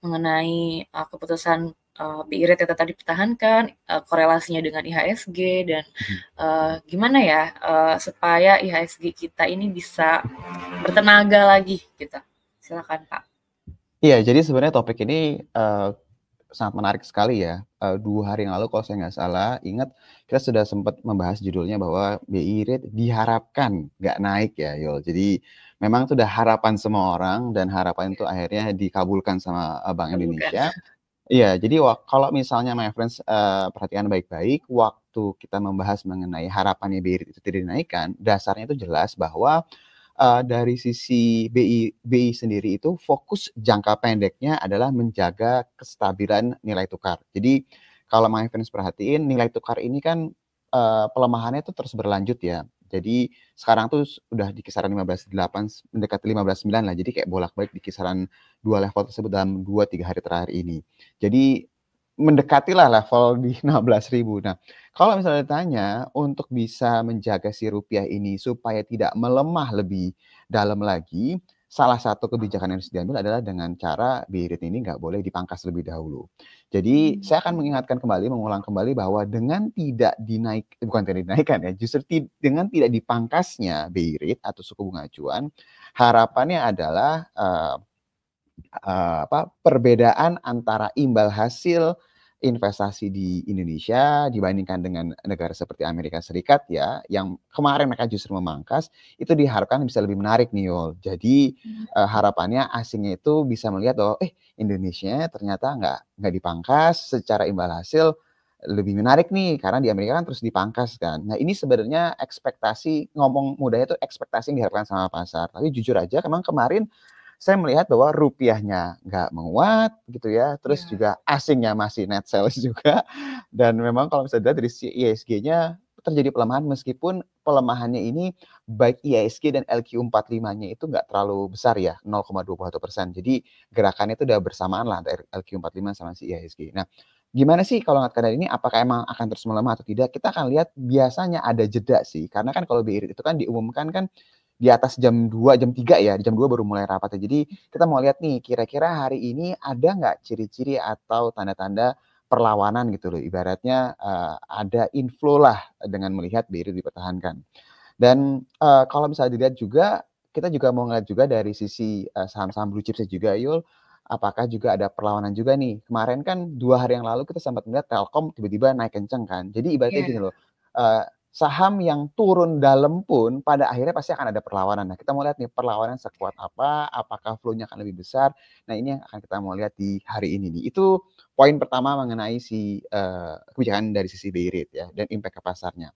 mengenai, keputusan, BI Rate yang tetap dipertahankan, korelasinya dengan IHSG dan, Mhm. gimana ya, supaya IHSG kita ini bisa bertenaga lagi gitu. Silakan, Kak. Iya, jadi sebenarnya topik ini, sangat menarik sekali ya. 2 hari yang lalu kalau saya nggak salah ingat, kita sudah sempat membahas judulnya bahwa BI Rate diharapkan nggak naik ya, Yul. Jadi memang itu udah harapan semua orang dan harapan itu akhirnya dikabulkan sama, Bank Bukan. Indonesia. Iya, jadi kalau misalnya my friends, perhatikan baik-baik, waktu kita membahas mengenai harapannya BI Rate itu tidak dinaikkan, dasarnya itu jelas bahwa dari sisi BI sendiri itu fokus jangka pendeknya adalah menjaga kestabilan nilai tukar. Jadi kalau my friends perhatiin nilai tukar ini kan, pelemahannya itu terus berlanjut ya. Jadi sekarang tuh udah di kisaran 15,8 mendekati 15,9 lah. Jadi kayak bolak-balik di kisaran 2 level tersebut dalam 2, 3 hari terakhir ini. Jadi mendekatilah level di 16.000. Nah, kalau misalnya ditanya untuk bisa menjaga si rupiah ini supaya tidak melemah lebih dalam lagi, salah satu kebijakan yang harus diambil adalah dengan cara BI Rate ini nggak boleh dipangkas lebih dahulu. Jadi saya akan mengingatkan kembali, mengulang kembali bahwa dengan bukan tidak dinaikkan ya, justru dengan tidak dipangkasnya BI Rate atau suku bunga acuan, harapannya adalah, perbedaan antara imbal hasil investasi di Indonesia dibandingkan dengan negara seperti Amerika Serikat ya, yang kemarin mereka justru memangkas, itu diharapkan bisa lebih menarik nih, Yul. Jadi, harapannya asingnya itu bisa melihat bahwa, Indonesia ternyata nggak dipangkas, secara imbal hasil lebih menarik nih, karena di Amerika kan terus dipangkas kan. Nah, ini sebenarnya ekspektasi, ngomong mudahnya itu ekspektasi yang diharapkan sama pasar. Tapi jujur aja memang kemarin saya melihat bahwa rupiahnya nggak menguat gitu ya, terus Iya. juga asingnya masih net sales juga, dan memang kalau misalnya dilihat dari sisi IHSG-nya terjadi pelemahan meskipun pelemahannya ini baik IHSG dan LQ45-nya itu nggak terlalu besar ya, 0,21%. Jadi gerakannya itu udah bersamaan lah dari LQ45 sama si IHSG. Nah, gimana sih kalau ngelihat keadaan ini apakah emang akan terus melemah atau tidak? Kita akan lihat biasanya ada jeda sih, karena kan kalau BI Rate itu kan diumumkan kan di atas jam 2, jam 3 ya, di jam 2 baru mulai rapat ya. Jadi kita mau lihat nih, kira-kira hari ini ada nggak ciri-ciri atau tanda-tanda perlawanan gitu loh. Ibaratnya, ada inflow lah dengan melihat BI Rate dipertahankan. Dan, kalau misalnya dilihat juga, kita juga mau ngelihat juga dari sisi, saham-saham blue chipsnya juga Yul, apakah juga ada perlawanan juga nih. Kemarin kan 2 hari yang lalu kita sempat melihat Telkom tiba-tiba naik kenceng kan. Jadi ibaratnya Iya. gini loh, saham yang turun dalam pun pada akhirnya pasti akan ada perlawanan. Nah, kita mau lihat nih perlawanan sekuat apa, apakah flow-nya akan lebih besar. Nah, ini yang akan kita mau lihat di hari ini nih. Itu poin pertama mengenai si, kebijakan dari sisi BI Rate ya dan impact ke pasarnya.